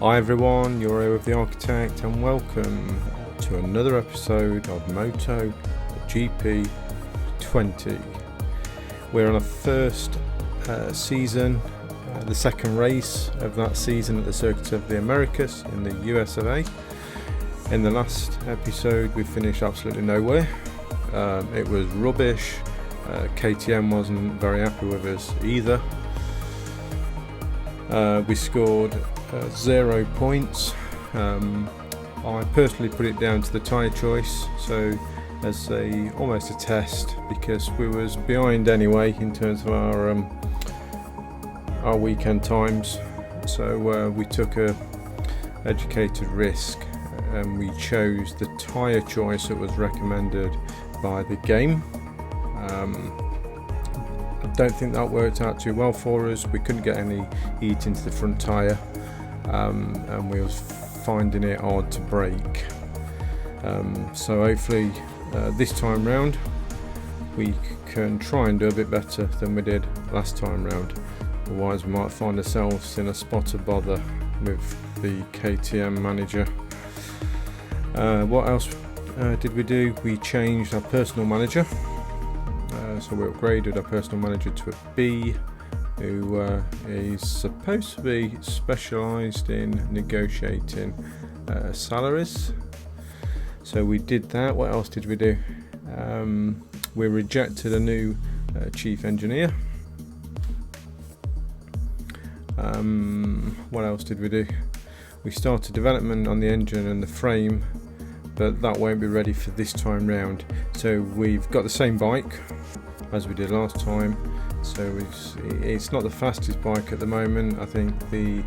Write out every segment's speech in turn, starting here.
Hi everyone, you're here with the Architect and welcome to another episode of MotoGP 20. We're on our first season, the second race of that season at the Circuit of the Americas in the US of A. In the last episode we finished absolutely nowhere. It was rubbish. KTM wasn't very happy with us either. We scored 0 points. I personally put it down to the tyre choice, so as almost a test, because we was behind anyway in terms of our weekend times. So we took a educated risk and we chose the tyre choice that was recommended by the game. I don't think that worked out too well for us. We couldn't get any heat into the front tyre, and we was finding it hard to brake. So hopefully this time round we can try and do a bit better than we did last time round. Otherwise we might find ourselves in a spot of bother with the KTM manager. What else did we do? We changed our personal manager. So we upgraded our personal manager to a B, who is supposed to be specialised in negotiating salaries. So we did that. What else did we do? We rejected a new chief engineer. What else did we do? We started development on the engine and the frame, but that won't be ready for this time round. So we've got the same bike as we did last time, so it's not the fastest bike at the moment. I think the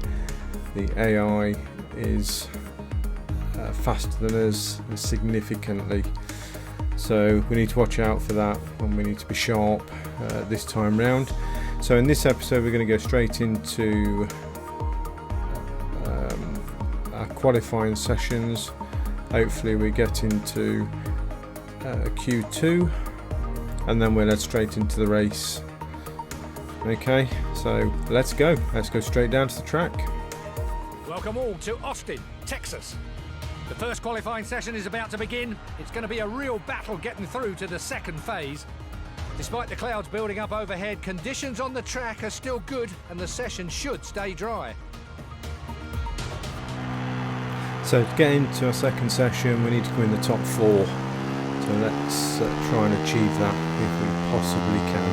AI is faster than us significantly, so we need to watch out for that, and we need to be sharp this time round. So in this episode we're going to go straight into our qualifying sessions. Hopefully we get into Q2 and then we'll head straight into the race. Okay, so let's go straight down to the track. Welcome all to Austin, Texas. The first qualifying session is about to begin. It's going to be a real battle getting through to the second phase. Despite the clouds building up overhead, conditions on the track are still good and the session should stay dry. So to get into our second session we need to go in the top 4. So let's try and achieve that if we possibly can.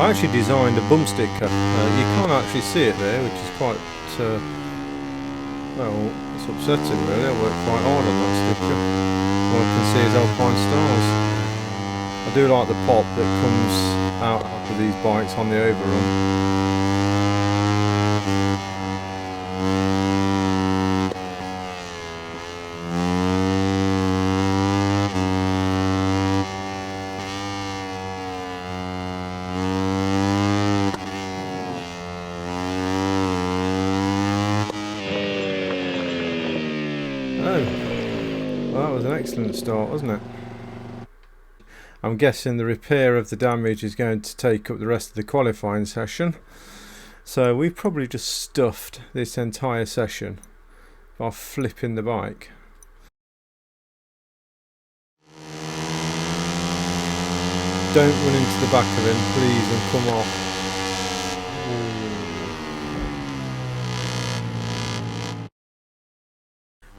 I actually designed a bump sticker. You can't actually see it there, which is quite, well, it's upsetting really. I worked quite hard on that sticker. All I can see is Alpine Stars. I do like the pop that comes out of these bikes on the overrun. Well, that was an excellent start, wasn't it? I'm guessing the repair of the damage is going to take up the rest of the qualifying session. So we've probably just stuffed this entire session by flipping the bike. Don't run into the back of him, please, and come off.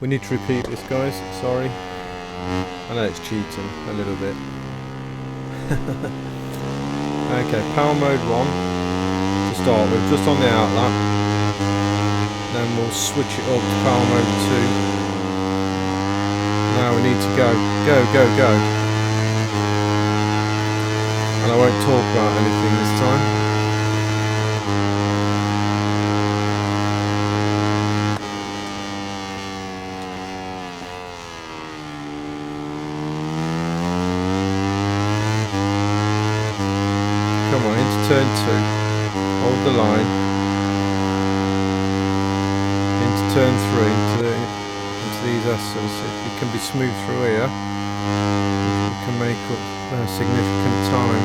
We need to repeat this, guys, sorry. I know it's cheating a little bit. Okay, power mode 1 to start with, just on the outlap. Then we'll switch it up to power mode 2. Now we need to go. And I won't talk about anything this time. Come on, into turn 2, hold the line, into turn 3, into these S's. If you can be smooth through here, you can make up significant time.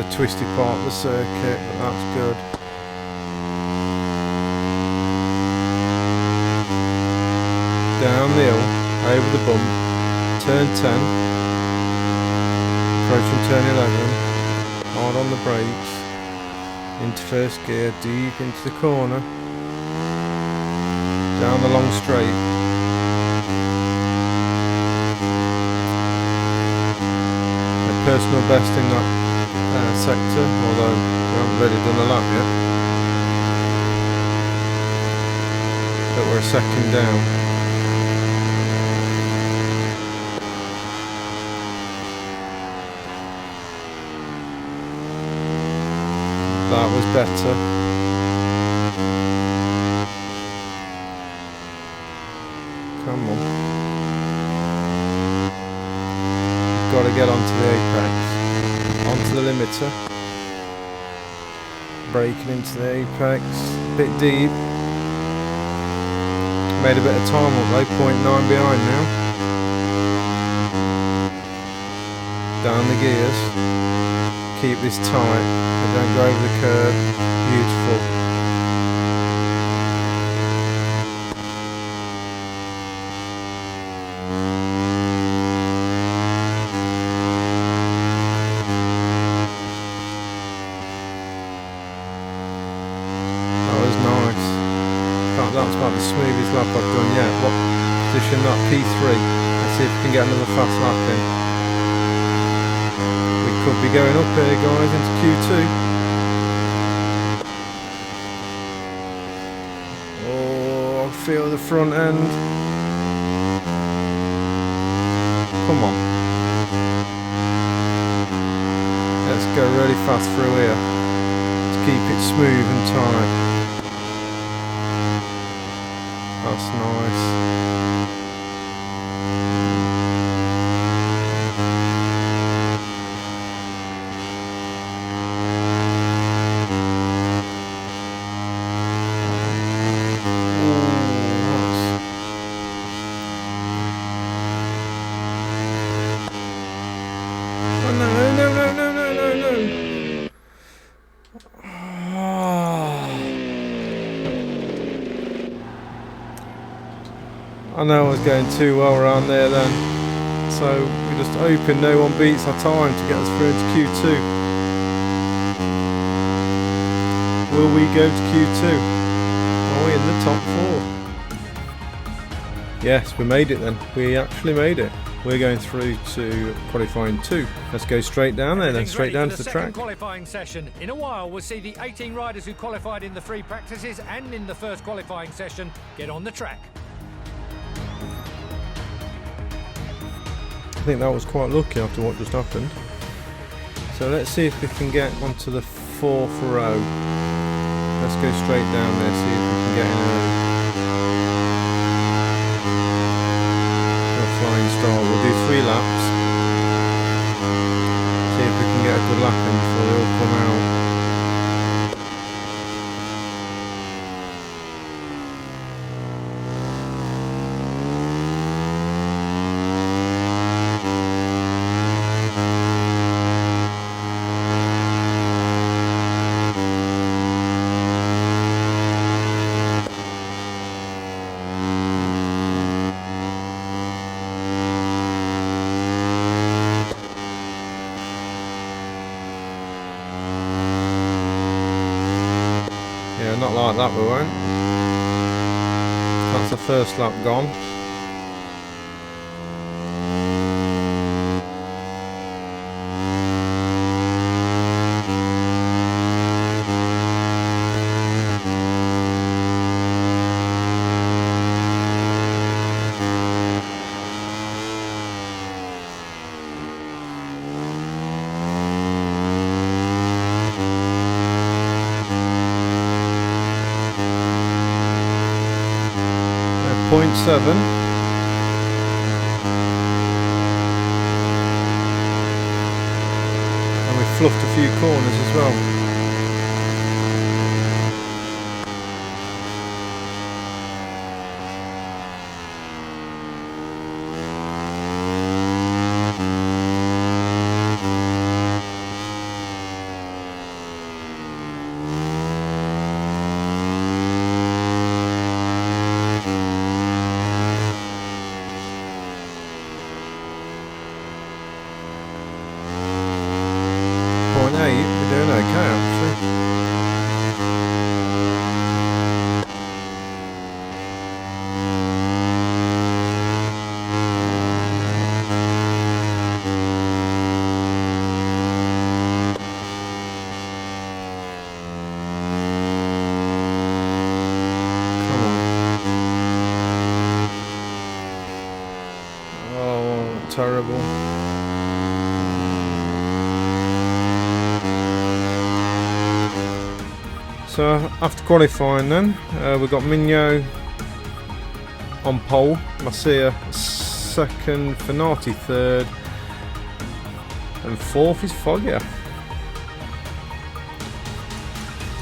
of a twisty part of the circuit, but that's good. Down the hill, over the bump, turn 10, approaching turn 11, hard on the brakes, into first gear, deep into the corner, down the long straight. A personal best in that sector, although we haven't really done a lap yet, but we're a second down. That was better. Come on. Got to get onto the apex. Onto the limiter. Braking into the apex. Bit deep. Made a bit of time up though, 0.9 behind now. Down the gears. Keep this tight. Don't go over the curve. Beautiful. That was nice. In fact, that's about the smoothest lap I've done yet. What position that P3? Let's see if we can get another fast lap in. Could be going up here, guys, into Q2. Oh, I feel the front end. Come on. Let's go really fast through here to keep it smooth and tight. That's nice. I know I was going too well around there then, so we're just hoping no one beats our time to get us through into Q2. Will we go to Q2? Are we in the top 4? Yes, we made it then. We actually made it. We're going through to qualifying 2. Let's go straight down there then, straight down to the track. Qualifying session. In a while, we'll see the 18 riders who qualified in the free practices and in the first qualifying session get on the track. I think that was quite lucky after what just happened. So let's see if we can get onto the 4th row. Let's go straight down there, see if we can get in early. A flying star. We'll do 3 laps. See if we can get a good lap in before they all come out. Yeah, not like that we won't. That's the first lap gone. .7. And we fluffed a few corners as well. 1.8, we're doing okay actually. Terrible. So after qualifying then, we've got Mignot on pole, Masia second, Fenati third, and fourth is Foggia.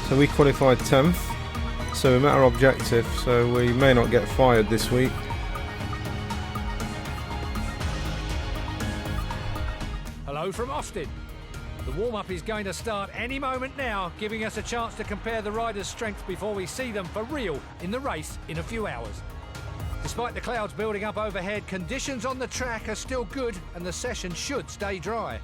So we qualified 10th, so we met our objective, so we may not get fired this week. Hello from Austin. The warm-up is going to start any moment now, giving us a chance to compare the riders' strengths before we see them for real in the race in a few hours. Despite the clouds building up overhead, conditions on the track are still good and the session should stay dry.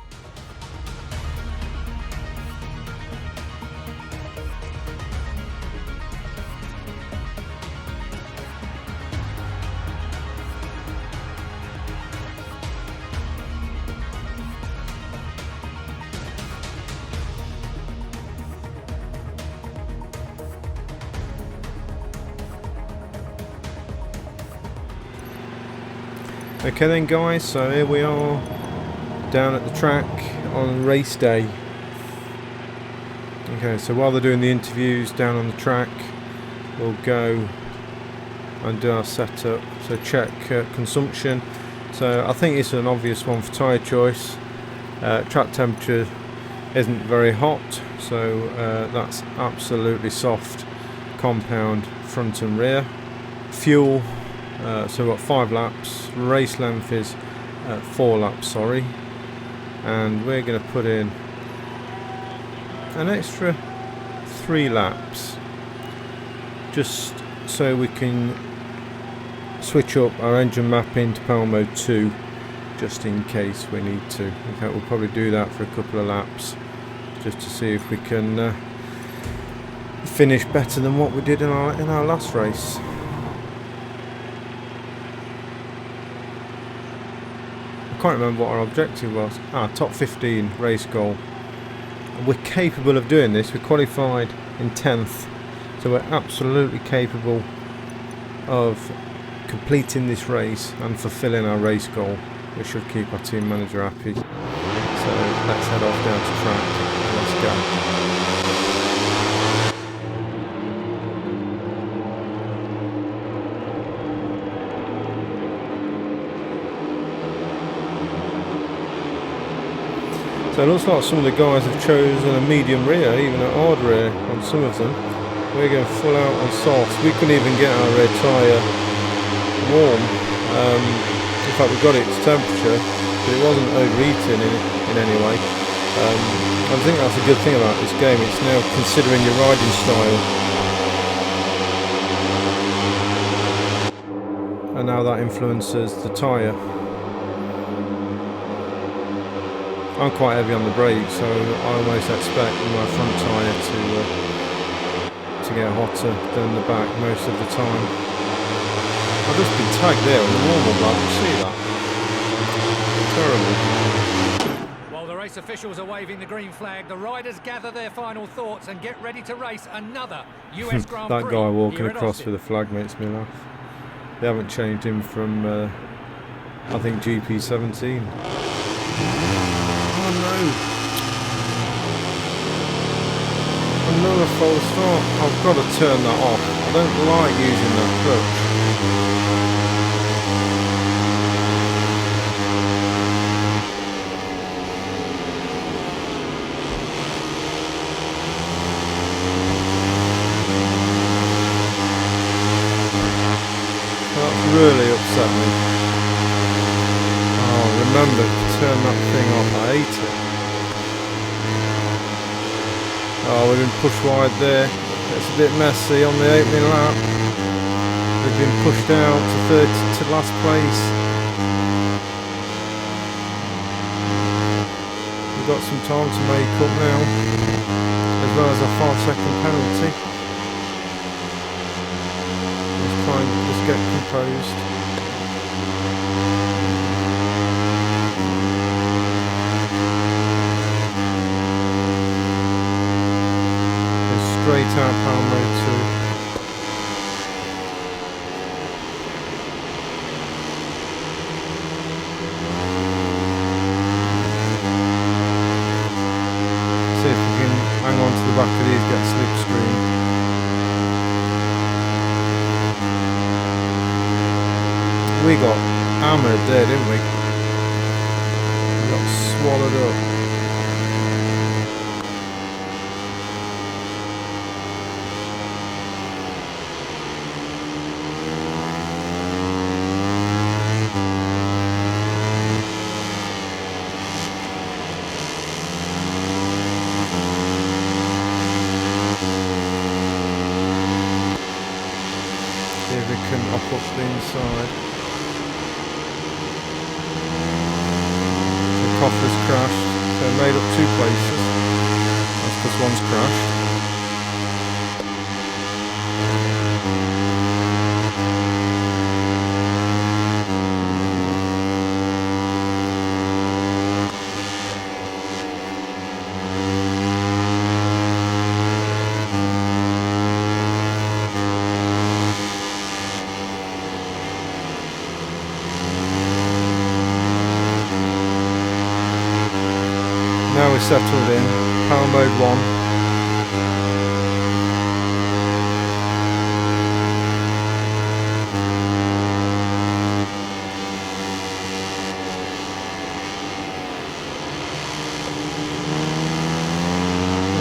Okay then guys, so here we are down at the track on race day. Okay, so while they're doing the interviews down on the track, we'll go and do our setup. So check consumption. So I think it's an obvious one for tyre choice. Track temperature isn't very hot, so that's absolutely soft compound front and rear. Fuel, so we've got 5 laps, race length is 4 laps, sorry, and we're going to put in an extra 3 laps just so we can switch up our engine mapping to power mode 2 just in case we need to. In fact, we'll probably do that for a couple of laps just to see if we can finish better than what we did in our last race. I can't remember what our objective was. Top 15 race goal. We're capable of doing this. We qualified in 10th, so we're absolutely capable of completing this race and fulfilling our race goal, which should keep our team manager happy. So let's head off down to track. Let's go. So it looks like some of the guys have chosen a medium rear, even a hard rear on some of them. We're going full out on softs. We couldn't even get our rear tyre warm. In fact, we got it to temperature, but it wasn't overheating in any way. I think that's a good thing about this game. It's now considering your riding style. And now that influences the tyre. I'm quite heavy on the brakes, so I almost expect my front tyre to get hotter than the back most of the time. I've just been tagged there on the warm-up lap, you see that? Terrible. While the race officials are waving the green flag, the riders gather their final thoughts and get ready to race another US Grand Prix. That guy walking across with a flag makes me laugh. They haven't changed him from, I think, GP17. Oh no! Another false start. I've got to turn that off. I don't like using that clutch. That's really upset me. Oh, remember to turn that thing off. I hate it. Oh, we've been pushed wide there. It's a bit messy on the opening lap. We've been pushed out to last place. We've got some time to make up now, as well as a 5-second penalty. Let's get composed. Straight out power mode 2. See if we can hang on to the back of these, get slipstream. We got hammered there, didn't we? We got swallowed up. Can up the inside. The coffer's crashed, so it made up 2 places. That's because one's crashed. Now we're settled in, power mode 1.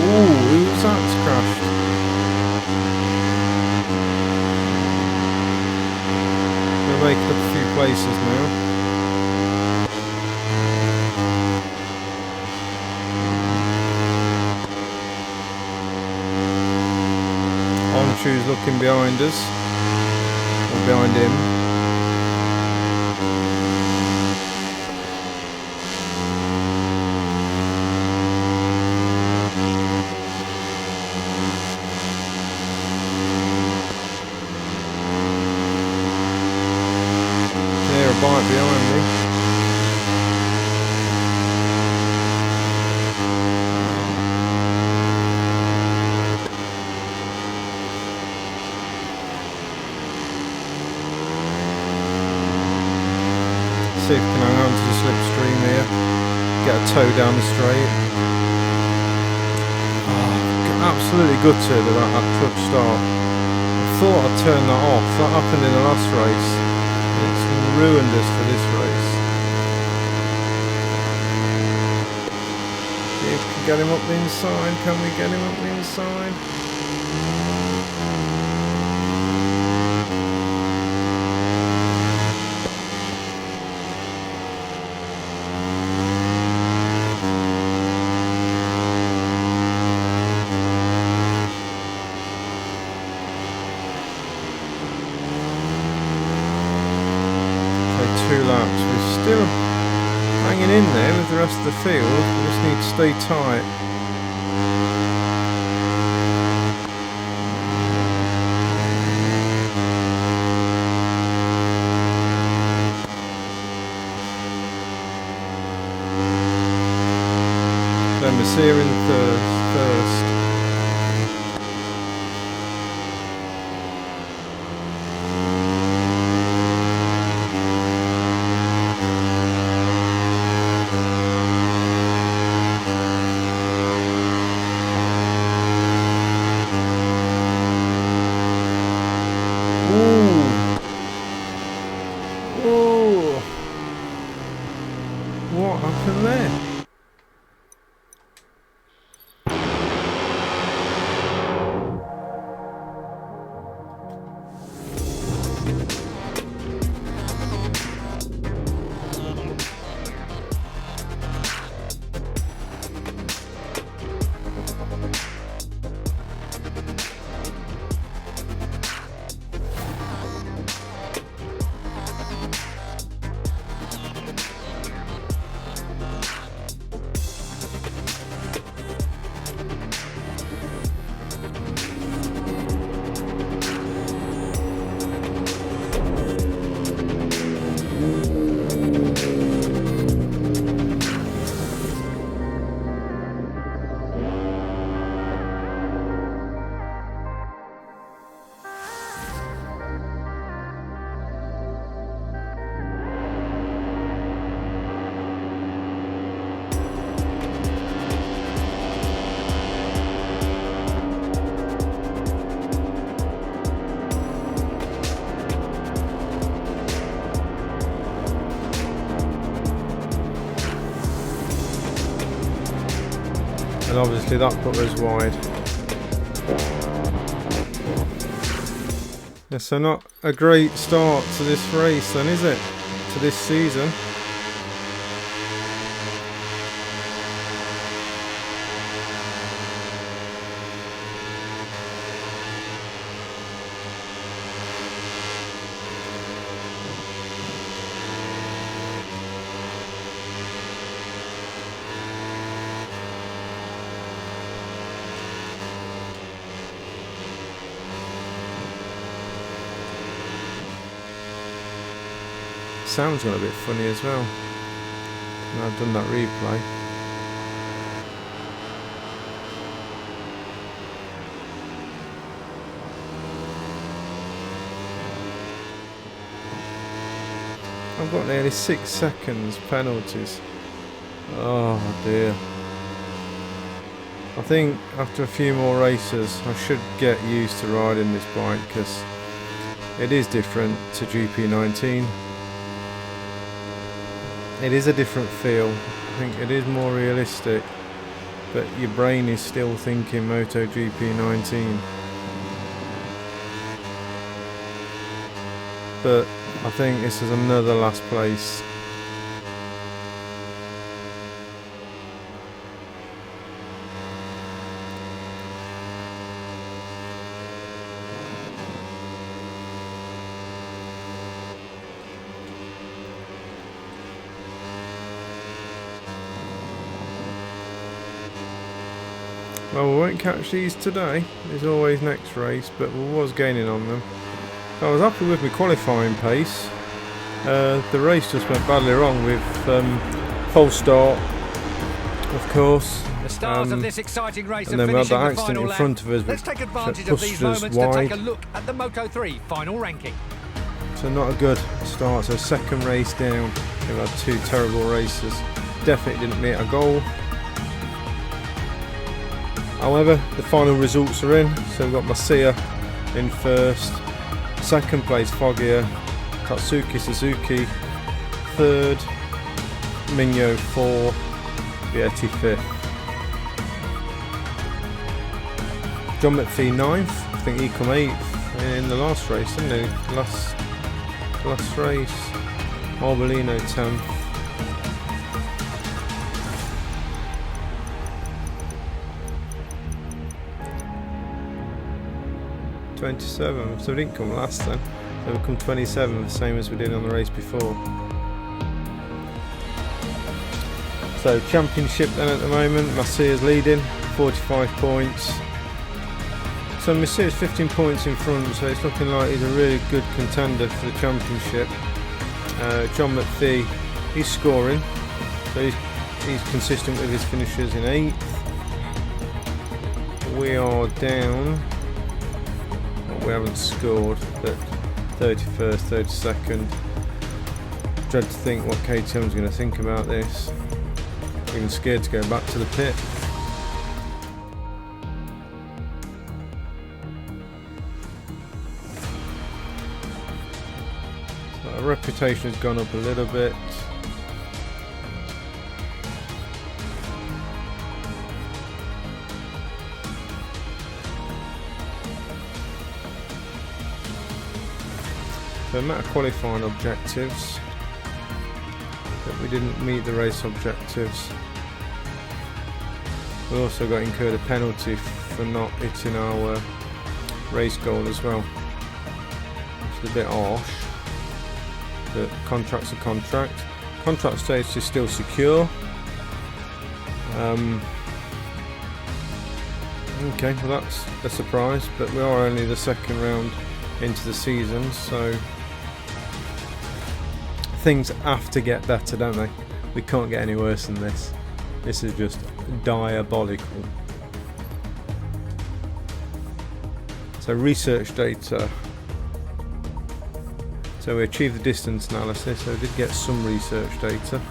Ooh, who's that's crashed? We're making up a few places now. Shoes looking behind us, or behind him. There, a bike behind me. See if we can hang on to the slipstream here, get a tow down the straight. Oh, absolutely gutted about that truck start. I thought I'd turn that off. That happened in the last race. It's ruined us for this race. See if we can get him up the inside. Can we get him up the inside? Two laps. We're still hanging in there with the rest of the field. We just need to stay tight. Then we're seeing first. What happened there? and obviously that put us wide. Yeah, so not a great start to this race then, is it? To this season. Sound's gone a bit funny as well. And I've done that replay. I've got nearly 6 seconds penalties. Oh dear. I think after a few more races I should get used to riding this bike, because it is different to GP19. It is a different feel. I think it is more realistic, but your brain is still thinking MotoGP 19. But I think this is another last place. Well, we won't catch these today. There's always next race, but we was gaining on them. I was happy with my qualifying pace. The race just went badly wrong with false start, of course. The stars of this exciting race and then we had that the accident in lap. front of us, Let's which take advantage of pushed these us moments wide. to take a look at the Moto 3 final ranking. So not a good start. So second race down. We've had 2 terrible races. Definitely didn't meet our goal. However, the final results are in. So we've got Masia in first, second place Foggia, Tatsuki Suzuki third, Minyo 4, Vietti 5th. John McPhee 9th, I think he come 8th in the last race, didn't he? Last race. Arbolino 10th. '27th, so we didn't come last then. So we come 27th, same as we did on the race before. So championship then at the moment, Masia's leading, 45 points. So Masia's 15 points in front, so it's looking like he's a really good contender for the championship. John McPhee, he's scoring, so he's consistent with his finishes in 8th. We are down. We haven't scored, but 31st, 32nd. Dread to think what KTM's going to think about this. Even scared to go back to the pit. So our reputation has gone up a little bit. So met qualifying objectives, but we didn't meet the race objectives. We also got incurred a penalty for not hitting our race goal as well, which is a bit harsh, but contract's a contract. Contract status is still secure. Okay, well that's a surprise, but we are only the second round into the season, so things have to get better, don't they? We can't get any worse than this. This is just diabolical. So research data. So we achieved the distance analysis, so we did get some research data.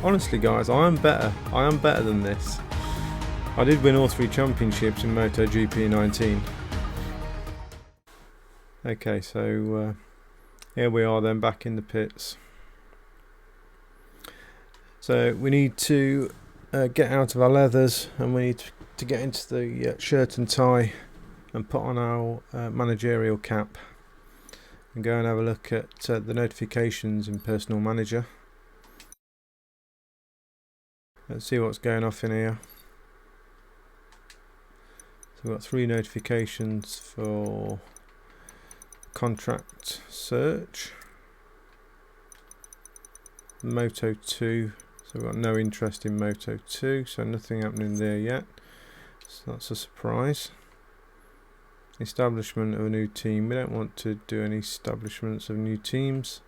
Honestly guys, I am better than this. I did win all 3 championships in MotoGP 19. Okay, so here we are then, back in the pits. So we need to get out of our leathers, and we need to get into the shirt and tie and put on our managerial cap and go and have a look at the notifications in Personal Manager. Let's see what's going off in here. So we've got 3 notifications for contract search, Moto 2, so we've got no interest in Moto 2, so nothing happening there yet, so that's a surprise. Establishment of a new team, we don't want to do any establishments of new teams.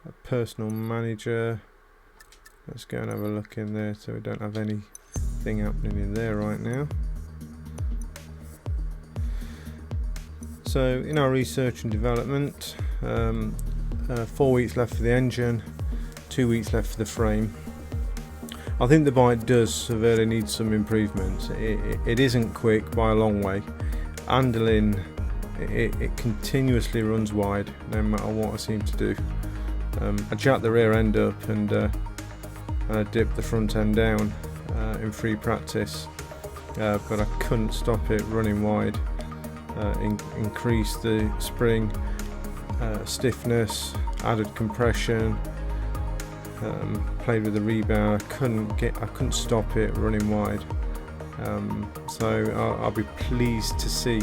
A Personal Manager, let's go and have a look in there, so we don't have anything happening in there right now. So in our research and development, 4 weeks left for the engine, 2 weeks left for the frame. I think the bike does severely need some improvements. It isn't quick by a long way. Handling, it continuously runs wide no matter what I seem to do. I jacked the rear end up and I dipped the front end down in free practice, but I couldn't stop it running wide. Increase the spring stiffness, added compression, played with the rebound. I couldn't stop it running wide. So I'll be pleased to see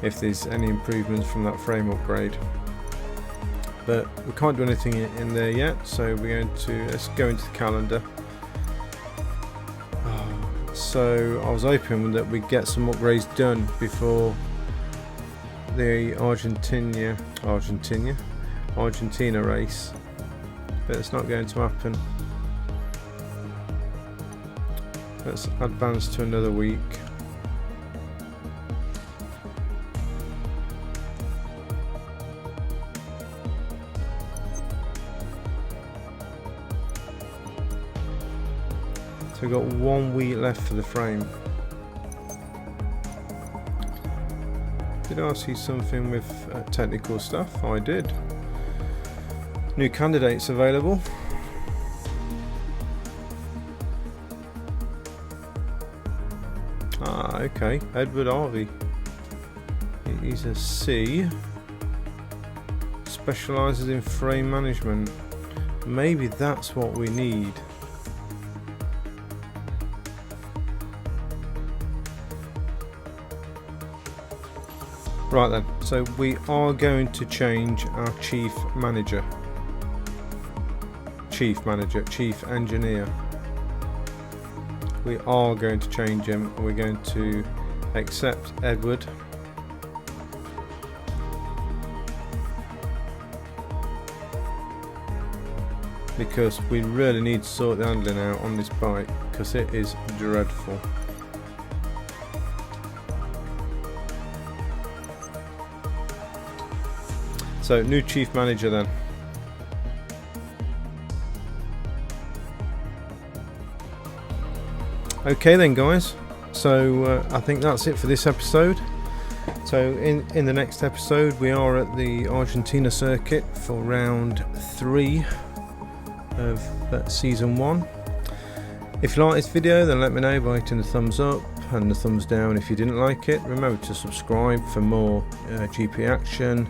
if there's any improvements from that frame upgrade. But we can't do anything in there yet, so let's go into the calendar. So I was hoping that we'd get some upgrades done before the Argentina race, but it's not going to happen. Let's advance to another week. So we've got 1 week left for the frame. Did I see something with technical stuff? I did. New candidates available. Okay. Edward Harvey. He's a C. Specialises in frame management. Maybe that's what we need. Right then, so we are going to change our chief engineer. We are going to change him. We're going to accept Edward. Because we really need to sort the handling out on this bike, because it is dreadful. So, new chief manager then. Okay then guys, so I think that's it for this episode. So in the next episode we are at the Argentina circuit for round 3 of season 1. If you like this video, then let me know by hitting the thumbs up and the thumbs down if you didn't like it. Remember to subscribe for more GP action.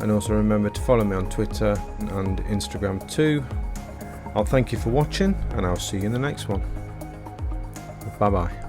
And also remember to follow me on Twitter and Instagram too. I'll thank you for watching, and I'll see you in the next one. Bye bye.